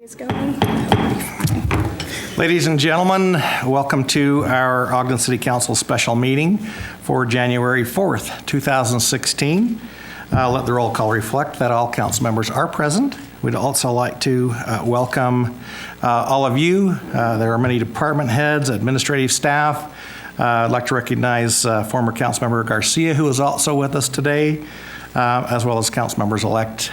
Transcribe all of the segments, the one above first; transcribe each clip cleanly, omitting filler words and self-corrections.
It's going. Ladies and gentlemen, welcome to our Ogden City Council special meeting for January 4th, 2016. Let the roll call reflect that all council members are present. We'd also like to welcome all of you. There are many department heads, administrative staff. I'd like to recognize former Councilmember Garcia, who is also with us today, as well as council members-elect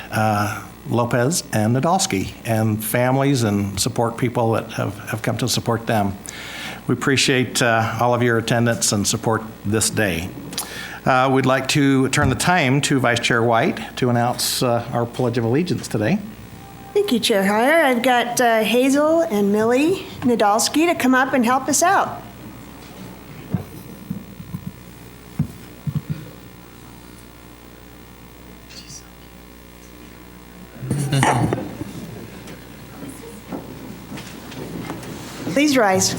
Lopez and Nadolski, and families and support people that have come to support them. We appreciate all of your attendance and support this day. We'd like to turn the time to Vice Chair White to announce our Pledge of Allegiance today. Thank you, Chair Heyer. I've got Hazel and Millie Nadolski to come up and help us out. Please rise.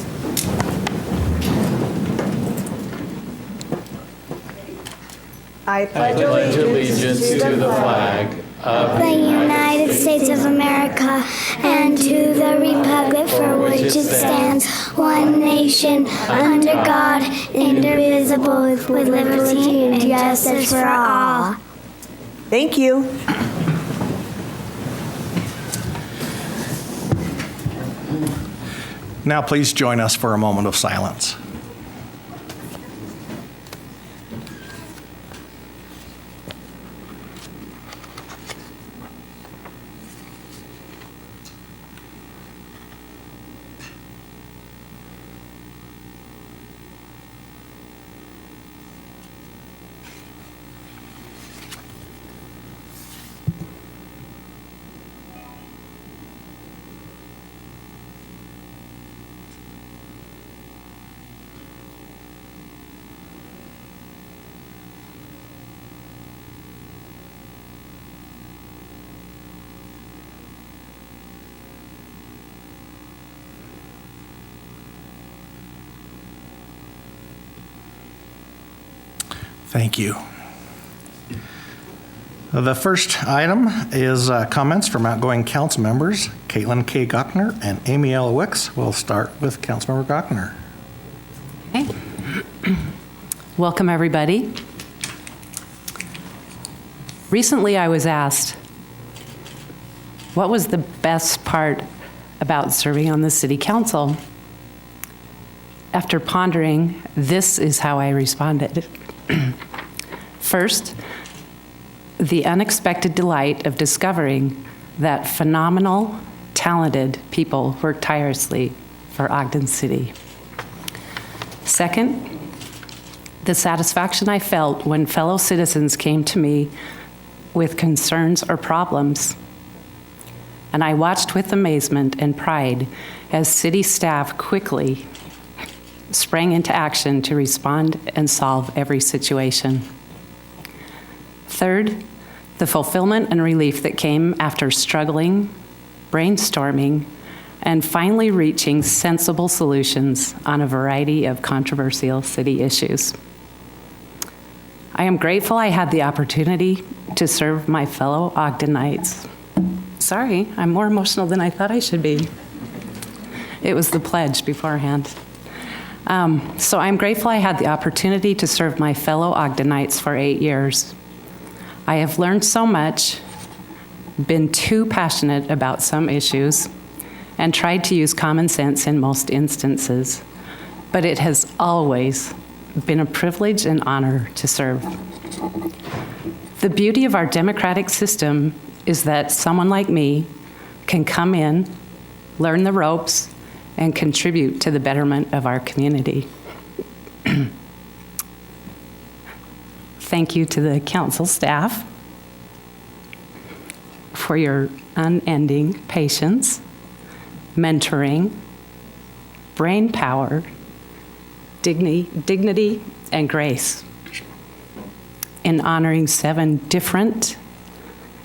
I pledge allegiance to the flag of the United States of America and to the republic for which it stands, one nation, under God, indivisible, with liberty and justice for all. Thank you. Now please join us for a moment of silence. Thank you. The first item is comments from outgoing council members, Caitlin K. Gochner and Amy L. Wicks. We'll start with Councilmember Gochner. Okay. Welcome, everybody. Recently, I was asked, what was the best part about serving on the city council? After pondering, this is how I responded. First, the unexpected delight of discovering that phenomenal, talented people work tirelessly for Ogden City. Second, the satisfaction I felt when fellow citizens came to me with concerns or problems. And I watched with amazement and pride as city staff quickly sprang into action to respond and solve every situation. Third, the fulfillment and relief that came after struggling, brainstorming, and finally reaching sensible solutions on a variety of controversial city issues. I am grateful I had the opportunity to serve my fellow Ogdenites. Sorry, I'm more emotional than I thought I should be. It was the pledge beforehand. So I'm grateful I had the opportunity to serve my fellow Ogdenites for 8 years. I have learned so much, been too passionate about some issues, and tried to use common sense in most instances. But it has always been a privilege and honor to serve. The beauty of our democratic system is that someone like me can come in, learn the ropes, and contribute to the betterment of our community. Thank you to the council staff for your unending patience, mentoring, brain power, dignity, and grace in honoring 7 different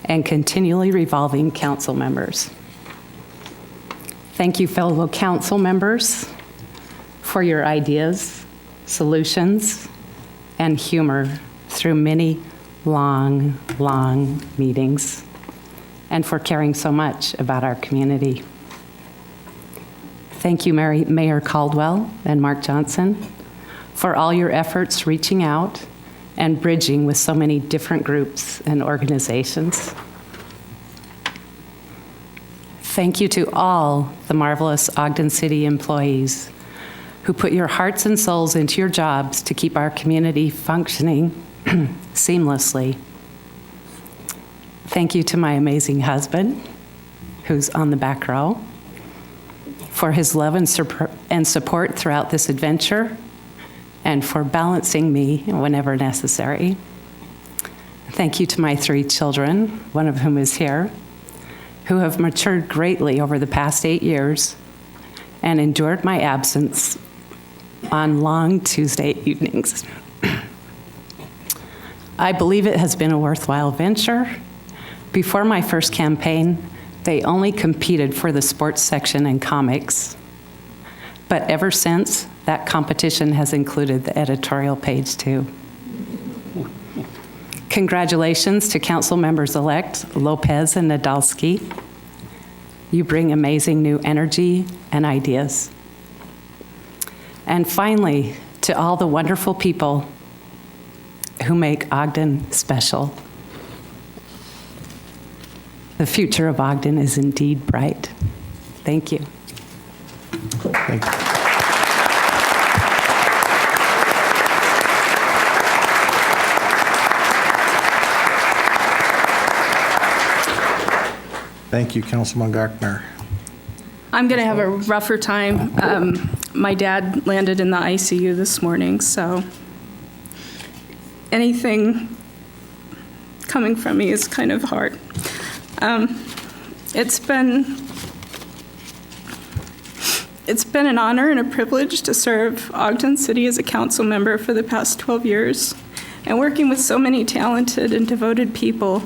and continually revolving council members. Thank you, fellow council members, for your ideas, solutions, and humor through many long meetings, and for caring so much about our community. Thank you, Mayor Caldwell and Mark Johnson, for all your efforts reaching out and bridging with so many different groups and organizations. Thank you to all the marvelous Ogden City employees who put your hearts and souls into your jobs to keep our community functioning seamlessly. Thank you to my amazing husband, who's on the back row, for his love and support throughout this adventure, and for balancing me whenever necessary. Thank you to my 3 children, one of whom is here, who have matured greatly over the past 8 years and endured my absence on long Tuesday evenings. I believe it has been a worthwhile venture. Before my first campaign, they only competed for the sports section and comics. But ever since, that competition has included the editorial page too. Congratulations to council members-elect Lopez and Nadolski. You bring amazing new energy and ideas. And finally, to all the wonderful people who make Ogden special. The future of Ogden is indeed bright. Thank you. Thank you. Thank you, Councilman Gartner. I'm going to have a rougher time. My dad landed in the ICU this morning, so anything coming from me is kind of hard. It's been an honor and a privilege to serve Ogden City as a council member for the past 12 years, and working with so many talented and devoted people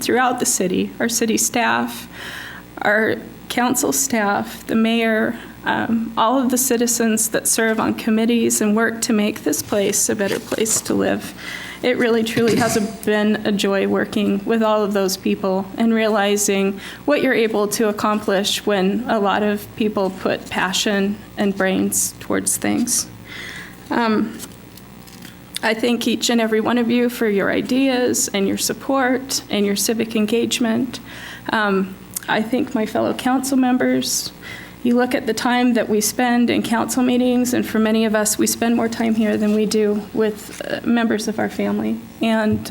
throughout the city, our city staff, our council staff, the mayor, all of the citizens that serve on committees and work to make this place a better place to live. It really, truly has been a joy working with all of those people and realizing what you're able to accomplish when a lot of people put passion and brains towards things. I thank each and every one of you for your ideas and your support and your civic engagement. I thank my fellow council members. You look at the time that we spend in council meetings, and for many of us, we spend more time here than we do with members of our family. And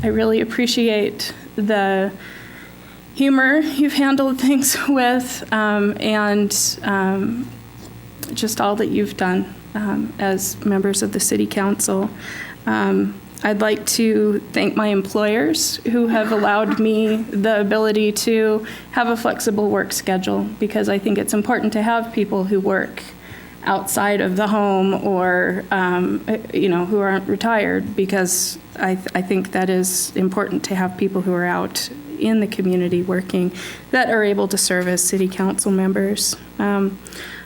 I really appreciate the humor you've handled things with, and just all that you've done as members of the City Council. I'd like to thank my employers who have allowed me the ability to have a flexible work schedule, because I think it's important to have people who work outside of the home or, who aren't retired, because I think that is important to have people who are out in the community working that are able to serve as city council members. I'd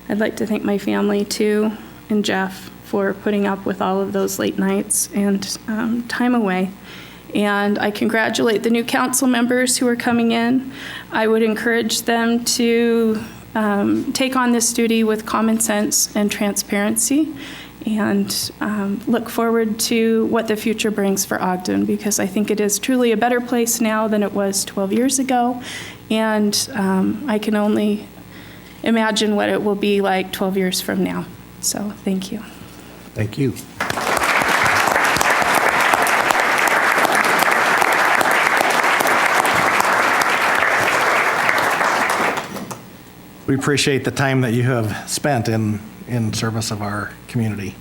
like to thank my family too, and Jeff, for putting up with all of those late nights and time away. And I congratulate the new council members who are coming in. I would encourage them to take on this duty with common sense and transparency, and look forward to what the future brings for Ogden, because I think it is truly a better place now than it was 12 years ago. And I can only imagine what it will be like 12 years from now. So thank you. Thank you. We appreciate the time that you have spent in service of our community.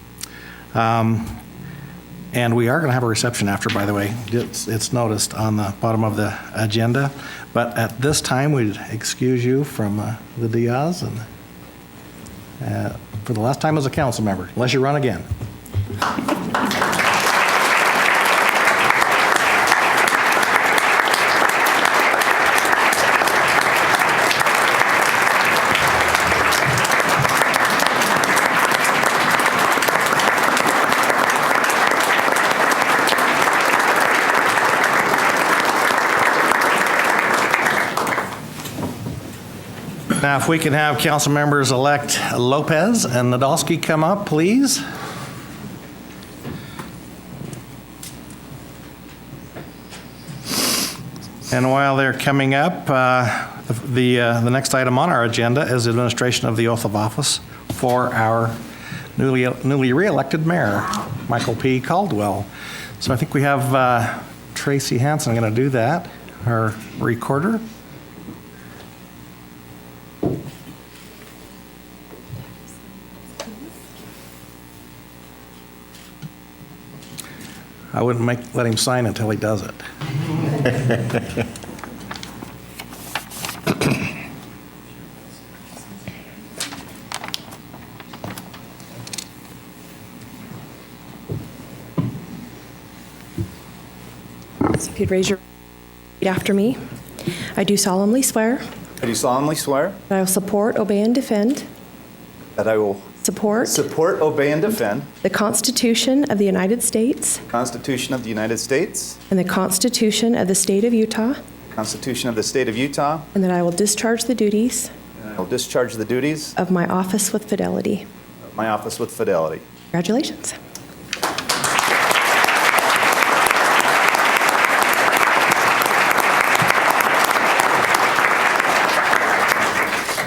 And we are going to have a reception after, by the way. It's noticed on the bottom of the agenda. But at this time, we'd excuse you from the Diaz and for the last time as a council member, unless you run again. Now, if we can have council members-elect Lopez and Nadolski come up, please. And while they're coming up, the next item on our agenda is administration of the oath of office for our newly re-elected mayor, Michael P. Caldwell. So I think we have Tracy Hansen going to do that, our recorder. I wouldn't let him sign until he does it. So if you'd raise your right after me. I do solemnly swear I do solemnly swear that I will support, obey, and defend that I will support support, obey, and defend the Constitution of the United States the Constitution of the United States, and the Constitution of the State of Utah, the Constitution of the State of Utah, and that I will discharge the duties and I will discharge the duties of my office with fidelity. of my office with fidelity. Congratulations.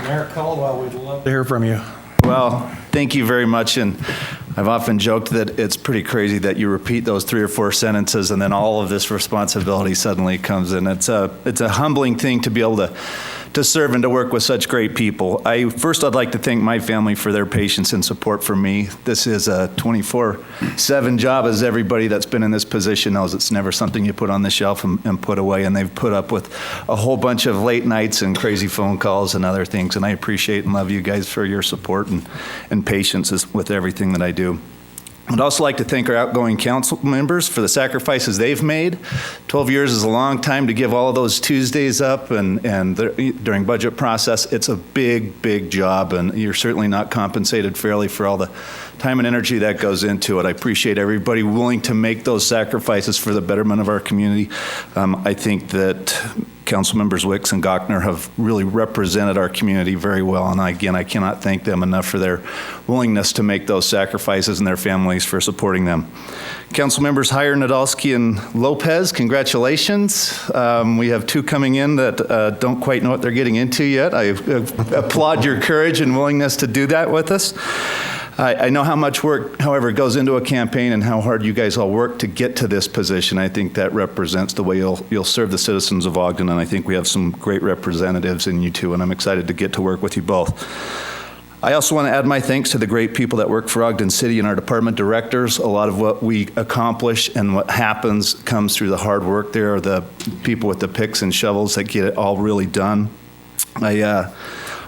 Mayor Caldwell, we'd love to hear from you. Well, thank you very much, and I've often joked that it's pretty crazy that you repeat those 3 or 4 sentences and then all of this responsibility suddenly comes in. It's a humbling thing to be able to serve and to work with such great people. I'd like to thank my family for their patience and support for me. This is a 24/7 job, as everybody that's been in this position knows. It's never something you put on the shelf and put away, and they've put up with a whole bunch of late nights and crazy phone calls and other things, and I appreciate and love you guys for your support and patience with everything that I do. I'd also like to thank our outgoing council members for the sacrifices they've made. 12 years is a long time to give all of those Tuesdays up, and during budget process, it's a big, big job, and you're certainly not compensated fairly for all the time and energy that goes into it. I appreciate everybody willing to make those sacrifices for the betterment of our community. I think that Council Members Wicks and Gochner have really represented our community very well, and again, I cannot thank them enough for their willingness to make those sacrifices and their families for supporting them. Council Members Heyer, Nadolski, and Lopez, congratulations. We have 2 coming in that don't quite know what they're getting into yet. I applaud your courage and willingness to do that with us. I know how much work, however, goes into a campaign and how hard you guys all work to get to this position. I think that represents the way you'll serve the citizens of Ogden, and I think we have some great representatives in you two, and I'm excited to get to work with you both. I also want to add my thanks to the great people that work for Ogden City and our department directors. A lot of what we accomplish and what happens comes through the hard work there, the people with the picks and shovels that get it all really done. I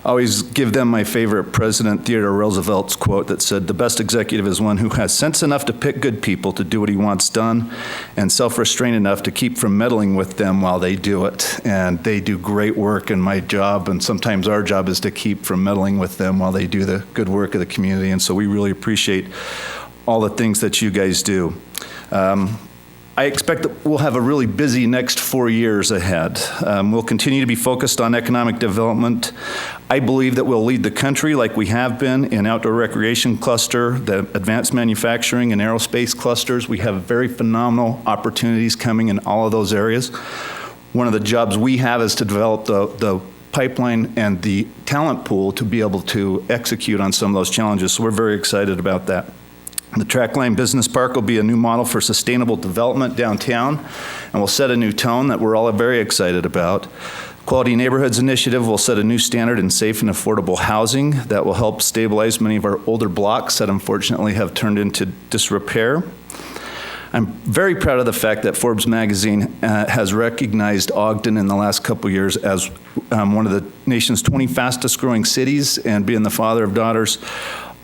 always give them my favorite President Theodore Roosevelt's quote that said, "The best executive is one who has sense enough to pick good people to do what he wants done, and self-restraint enough to keep from meddling with them while they do it." And they do great work in my job, and sometimes our job is to keep from meddling with them while they do the good work of the community. And so we really appreciate all the things that you guys do. I expect that we'll have a really busy next 4 years ahead. We'll continue to be focused on economic development. I believe that we'll lead the country like we have been in outdoor recreation cluster, the advanced manufacturing and aerospace clusters. We have very phenomenal opportunities coming in all of those areas. One of the jobs we have is to develop the pipeline and the talent pool to be able to execute on some of those challenges. So we're very excited about that. The Trackline Business Park will be a new model for sustainable development downtown and will set a new tone that we're all very excited about. Quality Neighborhoods Initiative will set a new standard in safe and affordable housing that will help stabilize many of our older blocks that unfortunately have turned into disrepair. I'm very proud of the fact that Forbes magazine has recognized Ogden in the last couple years as one of the nation's 20 fastest growing cities, and being the father of daughters,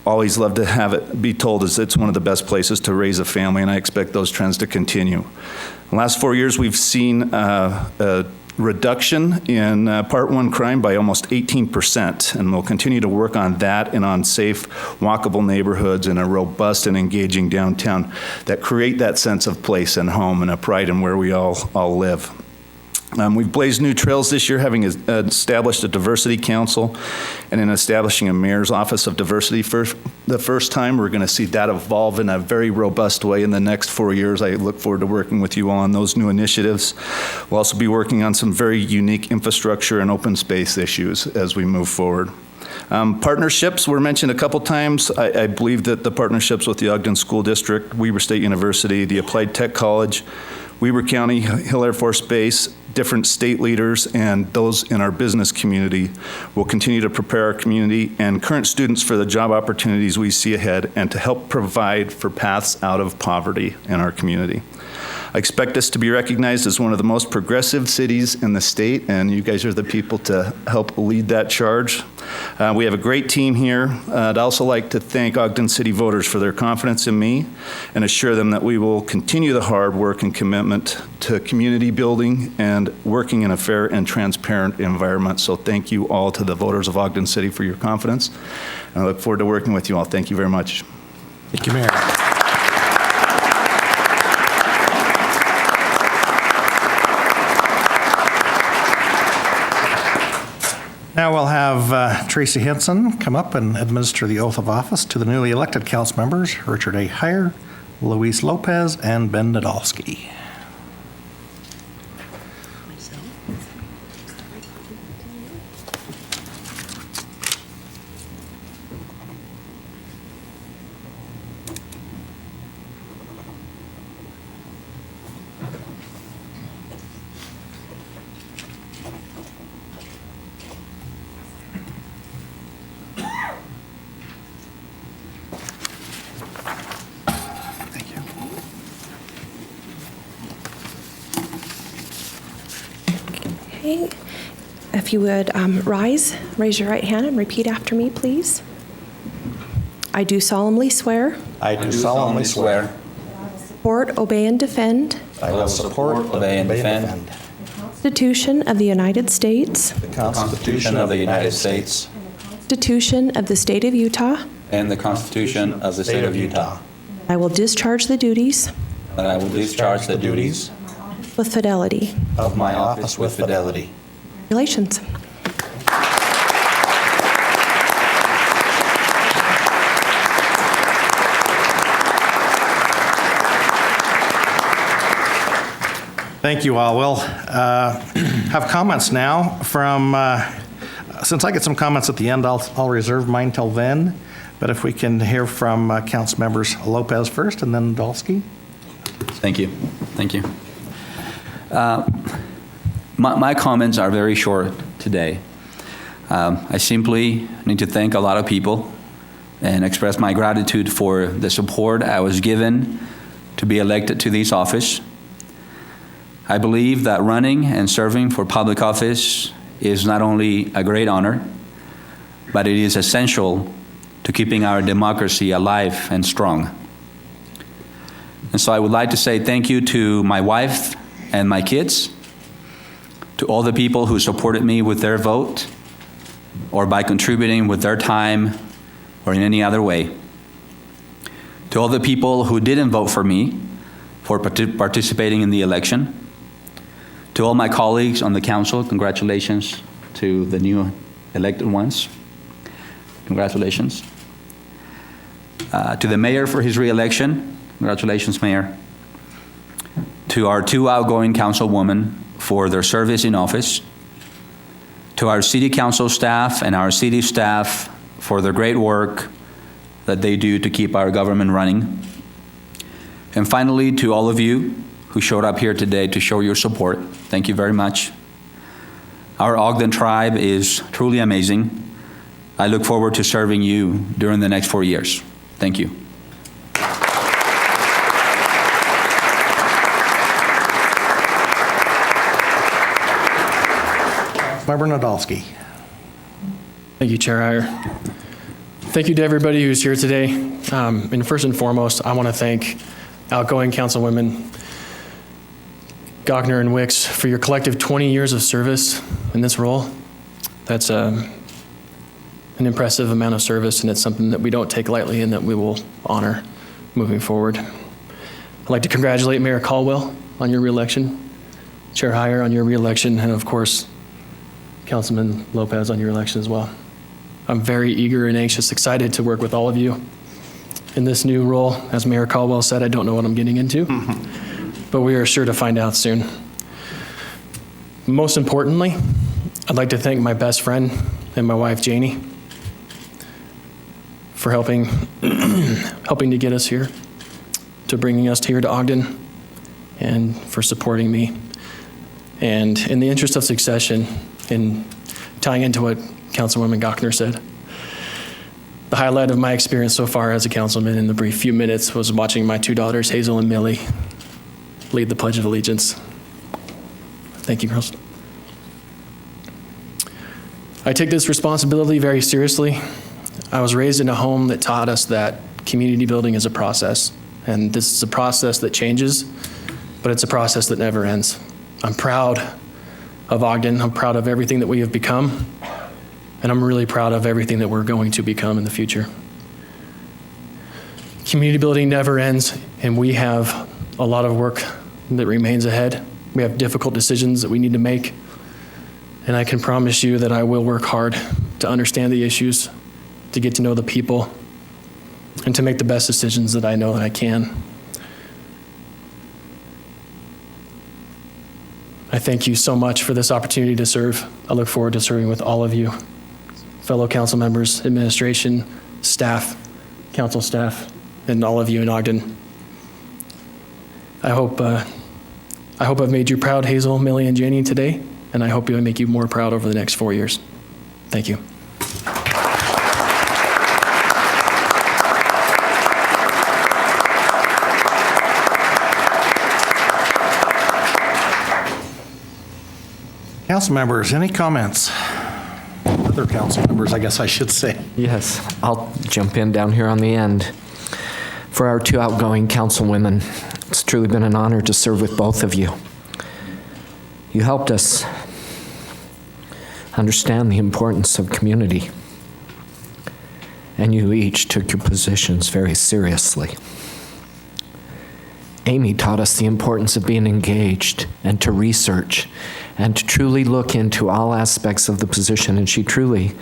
always love to have it be told as it's one of the best places to raise a family, and I expect those trends to continue. In the last 4 years, we've seen a reduction in Part 1 crime by almost 18%, and we'll continue to work on that and on safe, walkable neighborhoods and a robust and engaging downtown that create that sense of place and home and a pride in where we all live. We've blazed new trails this year, having established a diversity council and in establishing a mayor's office of diversity for the first time. We're going to see that evolve in a very robust way in the next 4 years. I look forward to working with you all on those new initiatives. We'll also be working on some very unique infrastructure and open space issues as we move forward. Partnerships were mentioned a couple times. I believe that the partnerships with the Ogden School District, Weber State University, the Applied Tech College, Weber County, Hill Air Force Base, different state leaders, and those in our business community will continue to prepare our community and current students for the job opportunities we see ahead and to help provide for paths out of poverty in our community. I expect us to be recognized as one of the most progressive cities in the state, and you guys are the people to help lead that charge. We have a great team here. I'd also like to thank Ogden City voters for their confidence in me and assure them that we will continue the hard work and commitment to community building and working in a fair and transparent environment. So thank you all to the voters of Ogden City for your confidence. And I look forward to working with you all. Thank you very much. Thank you, Mayor. Now we'll have Tracy Henson come up and administer the oath of office to the newly elected council members, Richard A. Heyer, Luis Lopez, and Ben Nadolski. Okay. If you would raise your right hand and repeat after me, please. I do solemnly swear. I do solemnly swear. Support, obey, and defend. I will support, obey, and defend. The Constitution of the United States. The Constitution of the United States. The Constitution of the State of Utah. And the Constitution of the State of Utah. I will discharge the duties. And I will discharge the duties. With fidelity. Of my office with fidelity. Congratulations. Thank you all. We'll have comments now from, since I get some comments at the end, I'll reserve mine till then. But if we can hear from Council members Lopez first and then Nadolski. Thank you. Thank you. My comments are very short today. I simply need to thank a lot of people and express my gratitude for the support I was given to be elected to this office. I believe that running and serving for public office is not only a great honor, but it is essential to keeping our democracy alive and strong. And so I would like to say thank you to my wife and my kids, to all the people who supported me with their vote or by contributing with their time or in any other way, to all the people who didn't vote for me for participating in the election, to all my colleagues on the council, congratulations to the new elected ones. Congratulations. To the mayor for his re-election, congratulations, Mayor. To our two outgoing councilwomen for their service in office, to our city council staff and our city staff for their great work that they do to keep our government running. And finally, to all of you who showed up here today to show your support, thank you very much. Our Ogden tribe is truly amazing. I look forward to serving you during the next 4 years. Thank you. Member Nadolski. Thank you, Chair Heyer. Thank you to everybody who's here today. And first and foremost, I want to thank outgoing councilwomen Gochner and Wicks for your collective 20 years of service in this role. That's an impressive amount of service, and it's something that we don't take lightly and that we will honor moving forward. I'd like to congratulate Mayor Caldwell on your reelection. Chair Heyer, on your reelection, and of course, Councilman Lopez on your election as well. I'm very eager and anxious, excited to work with all of you in this new role. As Mayor Caldwell said, I don't know what I'm getting into, but we are sure to find out soon. Most importantly, I'd like to thank my best friend and my wife, Janie, for helping to get us here, to bringing us here to Ogden, and for supporting me. And in the interest of succession, in tying into what Councilwoman Gochner said, the highlight of my experience so far as a councilman in the brief few minutes was watching my two daughters, Hazel and Millie, lead the Pledge of Allegiance. Thank you, girls. I take this responsibility very seriously. I was raised in a home that taught us that community building is a process, and this is a process that changes, but it's a process that never ends. I'm proud of Ogden. I'm proud of everything that we have become, and I'm really proud of everything that we're going to become in the future. Community building never ends, and we have a lot of work that remains ahead. We have difficult decisions that we need to make, and I can promise you that I will work hard to understand the issues, to get to know the people, and to make the best decisions that I know that I can. I thank you so much for this opportunity to serve. I look forward to serving with all of you, fellow council members, administration, staff, council staff, and all of you in Ogden. I hope I've made you proud, Hazel, Millie, and Janie today, and I hope I make you more proud over the next 4 years. Thank you. Council members, any comments? Other council members, I guess I should say. Yes, I'll jump in down here on the end. For our two outgoing councilwomen, it's truly been an honor to serve with both of you. You helped us understand the importance of community, and you each took your positions very seriously. Amy taught us the importance of being engaged and to research and to truly look into all aspects of the position, and she truly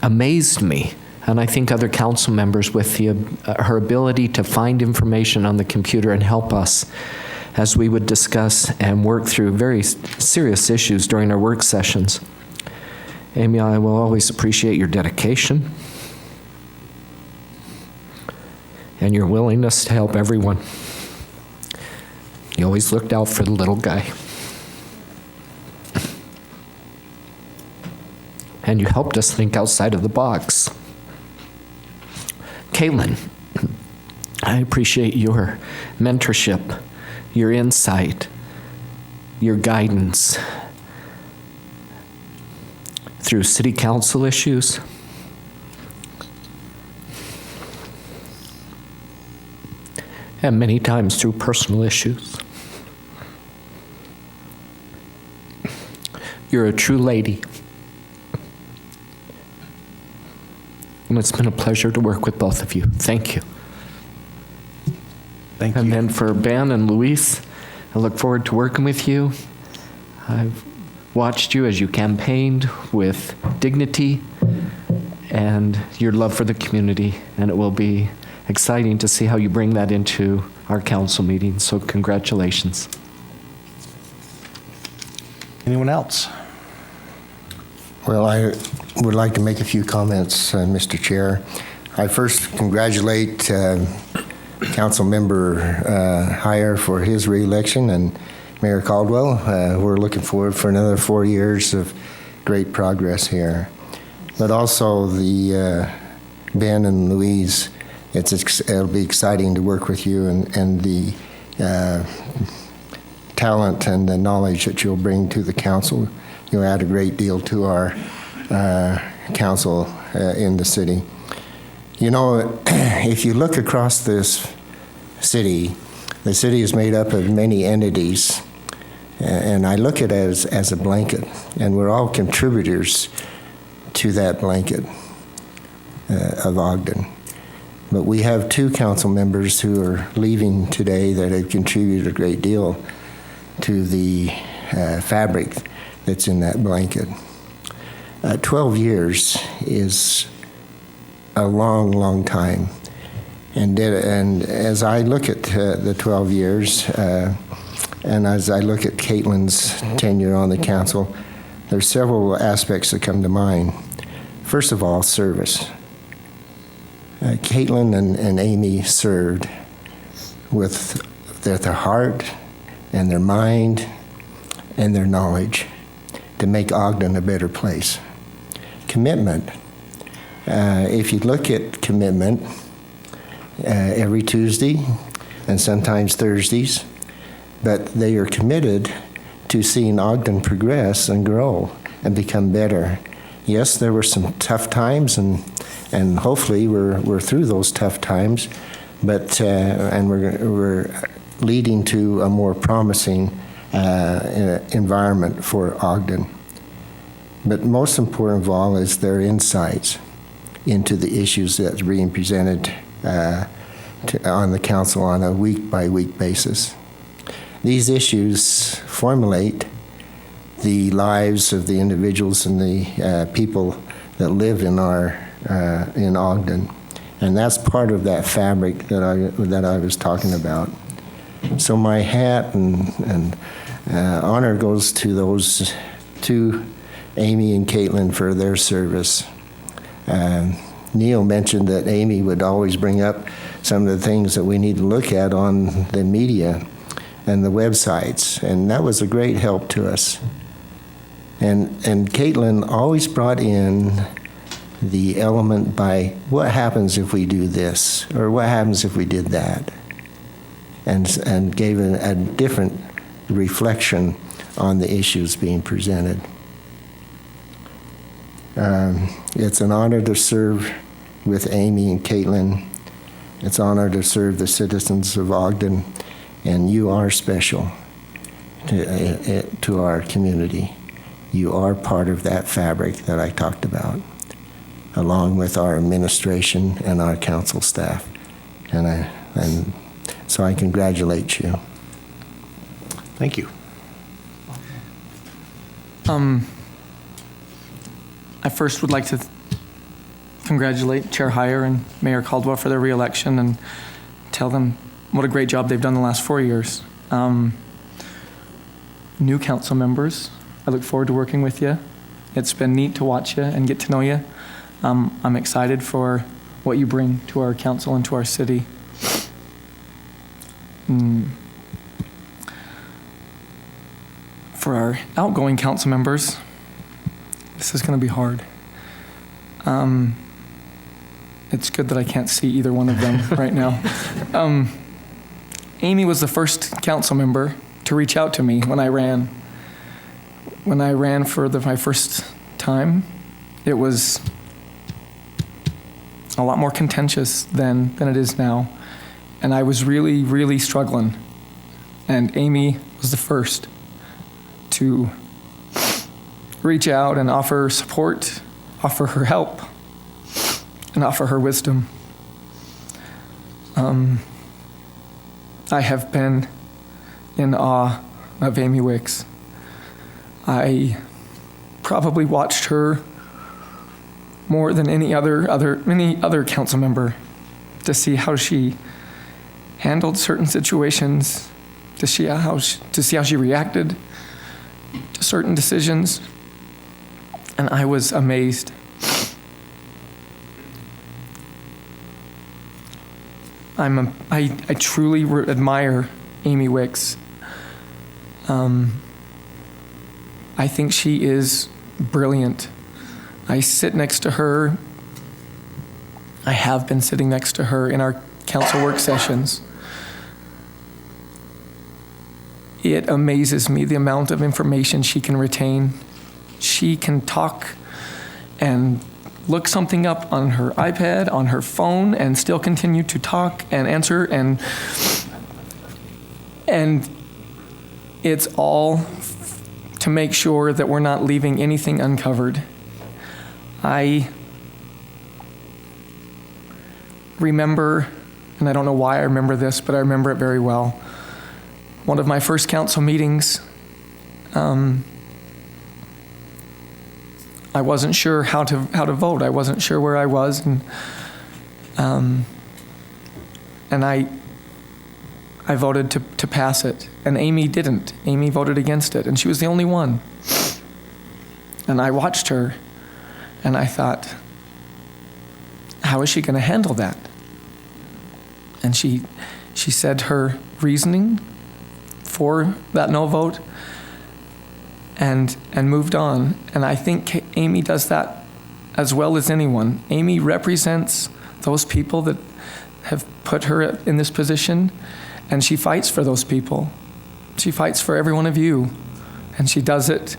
amazed me, and I think other council members, with her ability to find information on the computer and help us as we would discuss and work through very serious issues during our work sessions. Amy, I will always appreciate your dedication and your willingness to help everyone. You always looked out for the little guy. And you helped us think outside of the box. Caitlin, I appreciate your mentorship, your insight, your guidance through city council issues, and many times through personal issues. You're a true lady. And it's been a pleasure to work with both of you. Thank you. Thank you. And then for Ben and Luis, I look forward to working with you. I've watched you as you campaigned with dignity and your love for the community, and it will be exciting to see how you bring that into our council meetings. So congratulations. Anyone else? Well, I would like to make a few comments, Mr. Chair. I first congratulate Council Member Heyer for his reelection and Mayor Caldwell. We're looking forward for another 4 years of great progress here. But also the Ben and Louise, it'll be exciting to work with you and the talent and the knowledge that you'll bring to the council. You'll add a great deal to our council in the city. You know, if you look across this city, the city is made up of many entities, and I look at it as a blanket, and we're all contributors to that blanket of Ogden. But we have two council members who are leaving today that have contributed a great deal to the fabric that's in that blanket. 12 years is a long, long time. And as I look at the 12 years, and as I look at Caitlin's tenure on the council, there's several aspects that come to mind. First of all, service. Caitlin and Amy served with their heart and their mind and their knowledge to make Ogden a better place. Commitment. If you look at commitment, every Tuesday and sometimes Thursdays, but they are committed to seeing Ogden progress and grow and become better. Yes, there were some tough times, and hopefully we're through those tough times, but and we're leading to a more promising environment for Ogden. But most important of all is their insights into the issues that's being presented on the council on a week-by-week basis. These issues formulate the lives of the individuals and the people that live in in Ogden, and that's part of that fabric that I was talking about. So my hat and honor goes to those two, Amy and Caitlin, for their service. Neil mentioned that Amy would always bring up some of the things that we need to look at on the media and the websites, and that was a great help to us. And Caitlin always brought in the element by what happens if we do this, or what happens if we did that, and gave a different reflection on the issues being presented. It's an honor to serve with Amy and Caitlin. It's an honor to serve the citizens of Ogden, and you are special to our community. You are part of that fabric that I talked about, along with our administration and our council staff. And so I congratulate you. Thank you. I first would like to congratulate Chair Heyer and Mayor Caldwell for their reelection and tell them what a great job they've done the last 4 years. New council members, I look forward to working with you. It's been neat to watch you and get to know you. I'm excited for what you bring to our council and to our city. For our outgoing council members, this is going to be hard. It's good that I can't see either one of them right now. Amy was the first council member to reach out to me when I ran. When I ran for my first time, it was a lot more contentious than it is now. And I was really, really struggling. And Amy was the first to reach out and offer support, offer her help, and offer her wisdom. I have been in awe of Amy Wicks. I probably watched her more than any other council member to see how she handled certain situations, to see how she reacted to certain decisions, and I was amazed. I truly admire Amy Wicks. I think she is brilliant. I sit next to her. I have been sitting next to her in our council work sessions. It amazes me the amount of information she can retain. She can talk and look something up on her iPad, on her phone, and still continue to talk and answer, and it's all to make sure that we're not leaving anything uncovered. I remember, and I don't know why I remember this, but I remember it very well. one of my first council meetings, I wasn't sure how to vote. I wasn't sure where I was, and I voted to pass it, and Amy didn't. Amy voted against it, and she was the only one. And I watched her, and I thought, how is she going to handle that? And she said her reasoning for that no vote, and moved on. And I think Amy does that as well as anyone. Amy represents those people that have put her in this position, and she fights for those people. She fights for every one of you, and she does it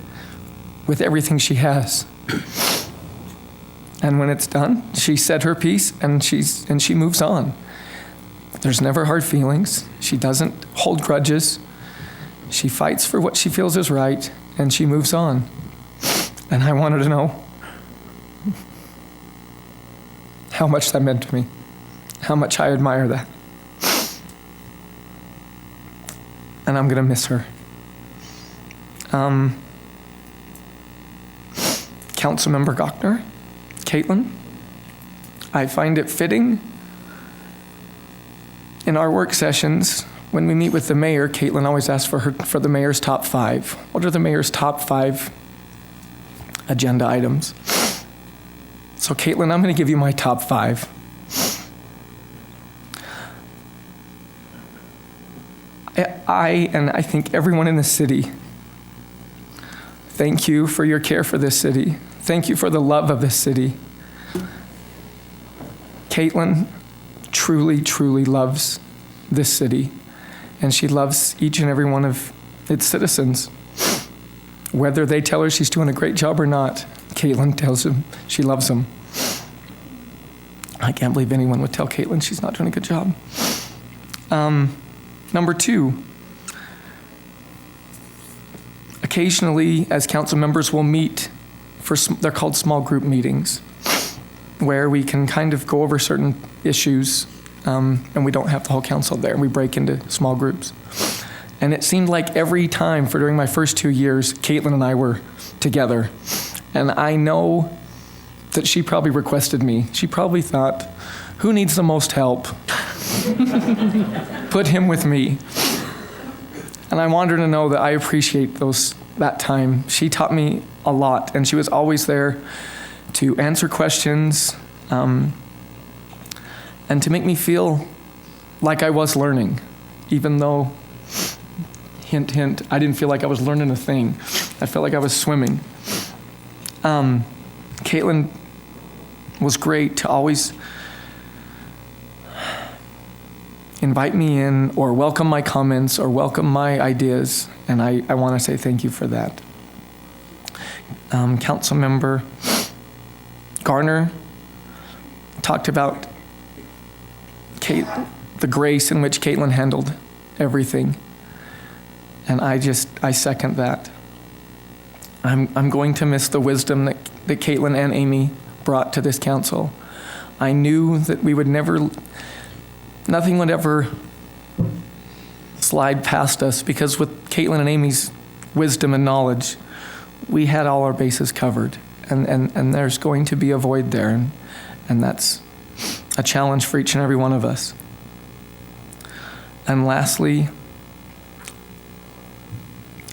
with everything she has. And when it's done, she said her piece, and she moves on. There's never hard feelings. She doesn't hold grudges. She fights for what she feels is right, and she moves on. And I wanted to know how much that meant to me, how much I admire that. And I'm going to miss her. Councilmember Gochner, Caitlin, I find it fitting in our work sessions, when we meet with the mayor, Caitlin always asks for the mayor's top 5. What are the mayor's top 5 agenda items? So Caitlin, I'm going to give you my top 5. I think everyone in the city, thank you for your care for this city. Thank you for the love of this city. Caitlin truly, truly loves this city, and she loves each and every one of its citizens. Whether they tell her she's doing a great job or not, Caitlin tells them she loves them. I can't believe anyone would tell Caitlin she's not doing a good job. Number 2, occasionally as council members we'll meet they're called small group meetings, where we can kind of go over certain issues, and we don't have the whole council there. We break into small groups. And it seemed like every time during my first 2 years, Caitlin and I were together. And I know that she probably requested me. She probably thought, who needs the most help? Put him with me. And I want her to know that I appreciate that time. She taught me a lot, and she was always there to answer questions, and to make me feel like I was learning, even though, hint, hint, I didn't feel like I was learning a thing. I felt like I was swimming. Caitlin was great to always invite me in or welcome my comments or welcome my ideas, and I want to say thank you for that. Councilmember Garner talked about the grace in which Caitlin handled everything, and I second that. I'm going to miss the wisdom that Caitlin and Amy brought to this council. I knew that nothing would ever slide past us, because with Caitlin and Amy's wisdom and knowledge, we had all our bases covered, and there's going to be a void there, and that's a challenge for each and every one of us. And lastly,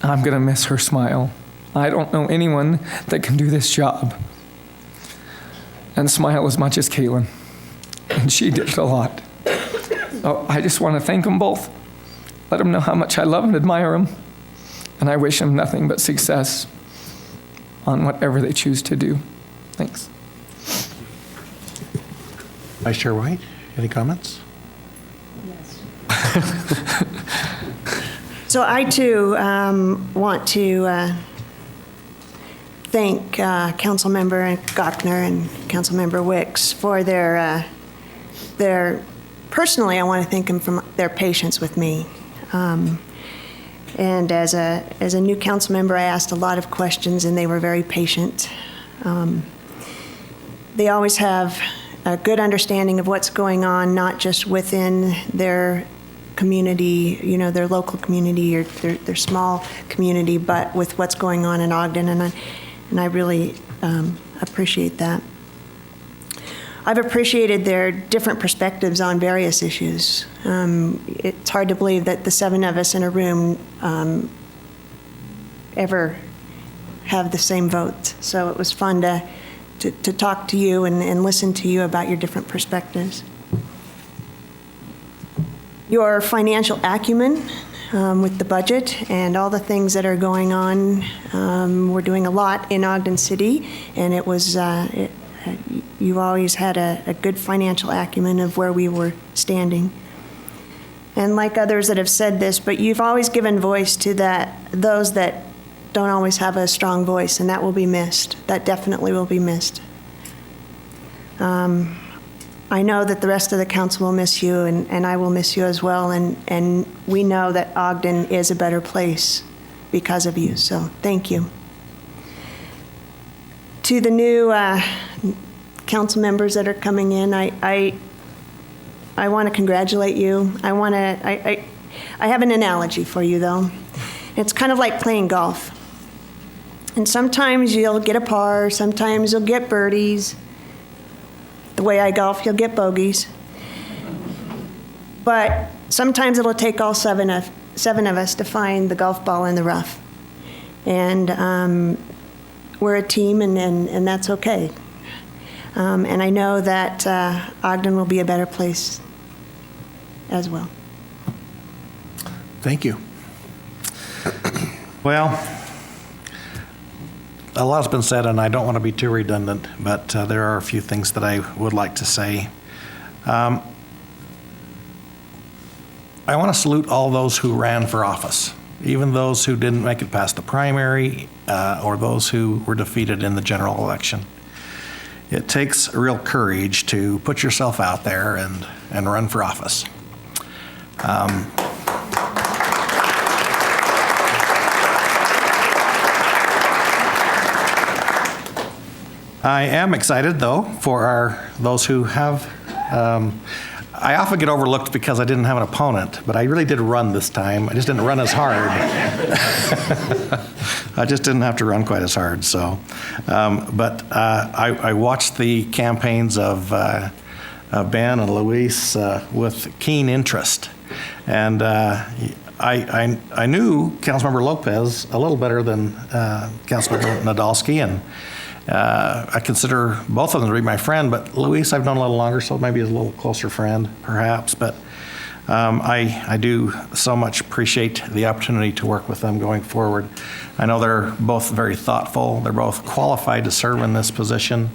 I'm going to miss her smile. I don't know anyone that can do this job and smile as much as Caitlin, and she did it a lot. So I just want to thank them both, let them know how much I love and admire them, and I wish them nothing but success on whatever they choose to do. Thanks. Vice Chair White, any comments? So I too want to thank Councilmember Gochner and Councilmember Wicks for their personally, I want to thank them for their patience with me. And as a new council member, I asked a lot of questions, and they were very patient. They always have a good understanding of what's going on, not just within their community, their local community or their small community, but with what's going on in Ogden, and I really appreciate that. I've appreciated their different perspectives on various issues. It's hard to believe that the 7 of us in a room ever have the same vote. So it was fun to talk to you and listen to you about your different perspectives. Your financial acumen with the budget and all the things that are going on. We're doing a lot in Ogden City, and it was you always had a good financial acumen of where we were standing. And like others that have said this, but you've always given voice to those that don't always have a strong voice, and that will be missed. That definitely will be missed. I know that the rest of the council will miss you, and I will miss you as well, and we know that Ogden is a better place because of you, so thank you. To the new council members that are coming in, I want to congratulate you. I have an analogy for you, though. It's kind of like playing golf. And sometimes you'll get a par, sometimes you'll get birdies. The way I golf, you'll get bogeys. But sometimes it'll take all seven of us to find the golf ball in the rough. And we're a team, and that's okay. And I know that Ogden will be a better place as well. Thank you. Well, a lot's been said, and I don't want to be too redundant, but there are a few things that I would like to say. I want to salute all those who ran for office, even those who didn't make it past the primary or those who were defeated in the general election. It takes real courage to put yourself out there and run for office. I am excited, though, for those who have. I often get overlooked because I didn't have an opponent, but I really did run this time. I just didn't run as hard. I just didn't have to run quite as hard. So, but I watched the campaigns of Ben and Luis with keen interest, and I knew Councilmember Lopez a little better than Councilmember Nadolski, and I consider both of them to be my friend, but Luis I've known a little longer, so maybe he's a little closer friend, perhaps. But I do so much appreciate the opportunity to work with them going forward. I know they're both very thoughtful. They're both qualified to serve in this position.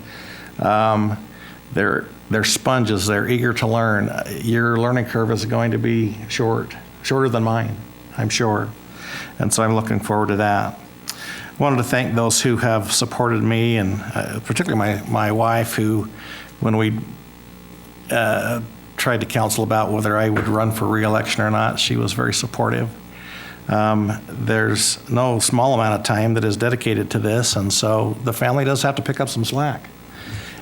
They're sponges. They're eager to learn. Your learning curve is going to be shorter than mine, I'm sure. And so I'm looking forward to that. I wanted to thank those who have supported me, and particularly my wife, who, when we tried to counsel about whether I would run for re-election or not, she was very supportive. There's no small amount of time that is dedicated to this, and so the family does have to pick up some slack.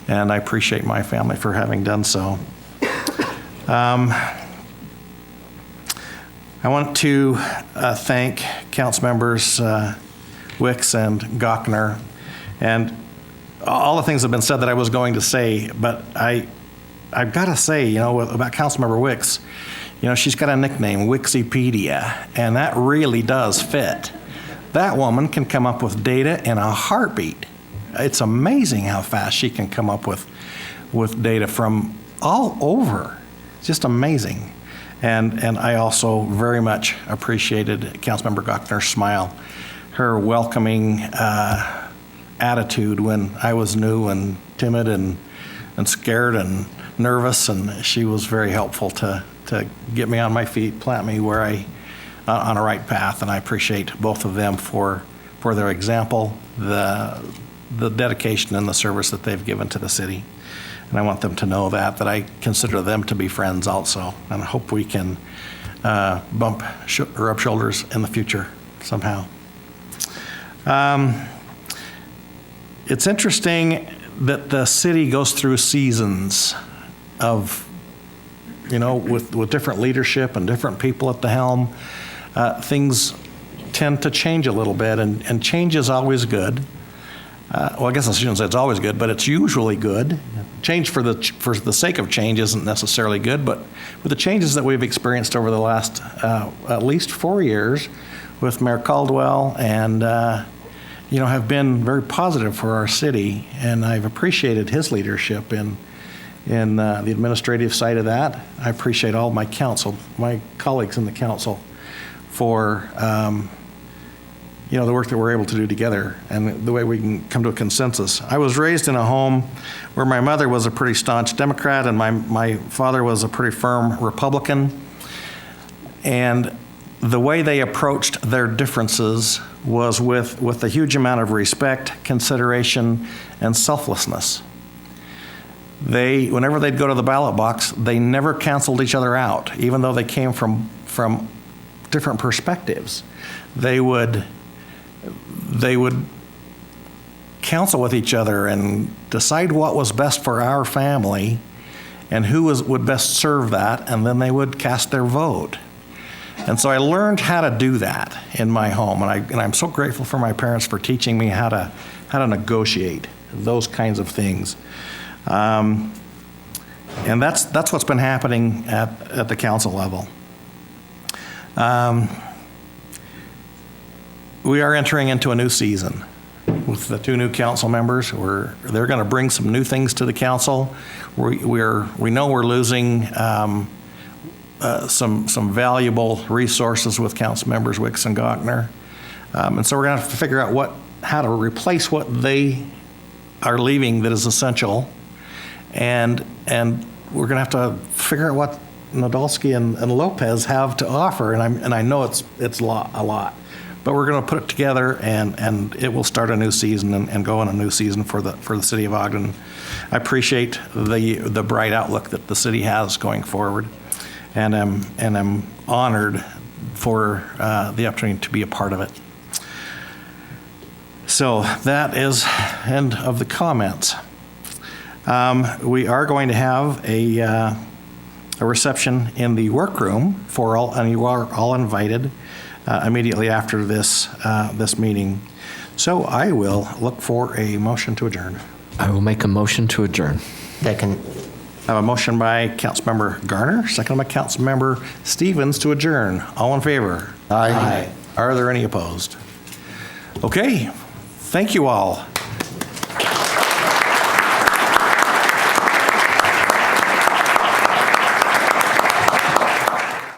And I appreciate my family for having done so. I want to thank council members Wicks and Gochner, and all the things have been said that I was going to say, but I've got to say, about Councilmember Wicks, she's got a nickname, Wikipedia, and that really does fit. That woman can come up with data in a heartbeat. It's amazing how fast she can come up with data from all over. It's just amazing. And I also very much appreciated Councilmember Gochner's smile, her welcoming attitude when I was new and timid and scared and nervous, and she was very helpful to get me on my feet, plant me where on a right path, and I appreciate both of them for their example, the dedication and the service that they've given to the city. And I want them to know that I consider them to be friends also, and I hope we can rub shoulders in the future somehow. It's interesting that the city goes through seasons of with different leadership and different people at the helm, things tend to change a little bit, and change is always good. Well, I guess I shouldn't say it's always good, but it's usually good. Change for the sake of change isn't necessarily good, but with the changes that we've experienced over the last at least 4 years with Mayor Caldwell and have been very positive for our city, and I've appreciated his leadership in the administrative side of that. I appreciate all my colleagues in the council for the work that we're able to do together and the way we can come to a consensus. I was raised in a home where my mother was a pretty staunch Democrat and my father was a pretty firm Republican. And the way they approached their differences was with a huge amount of respect, consideration, and selflessness. Whenever they'd go to the ballot box, they never canceled each other out, even though they came from different perspectives. They would counsel with each other and decide what was best for our family and who would best serve that, and then they would cast their vote. And so I learned how to do that in my home, and I'm so grateful for my parents for teaching me how to negotiate those kinds of things. And that's what's been happening at the council level. We are entering into a new season with the 2 new council members. They're going to bring some new things to the council. We know we're losing some valuable resources with council members Wicks and Gochner, and so we're going to have to figure out how to replace what they are leaving that is essential, and we're going to have to figure out what Nadolski and Lopez have to offer, and I know it's a lot. But we're going to put it together, and it will start a new season and go on a new season for the city of Ogden. I appreciate the bright outlook that the city has going forward, and I'm honored for the opportunity to be a part of it. So that is end of the comments. We are going to have a reception in the workroom for all, and you are all invited. Immediately after this meeting. So I will look for a motion to adjourn. I will make a motion to adjourn. Second. I have a motion by Councilmember Garner, second by Councilmember Stevens to adjourn. All in favor? Aye. Are there any opposed? Okay, thank you all.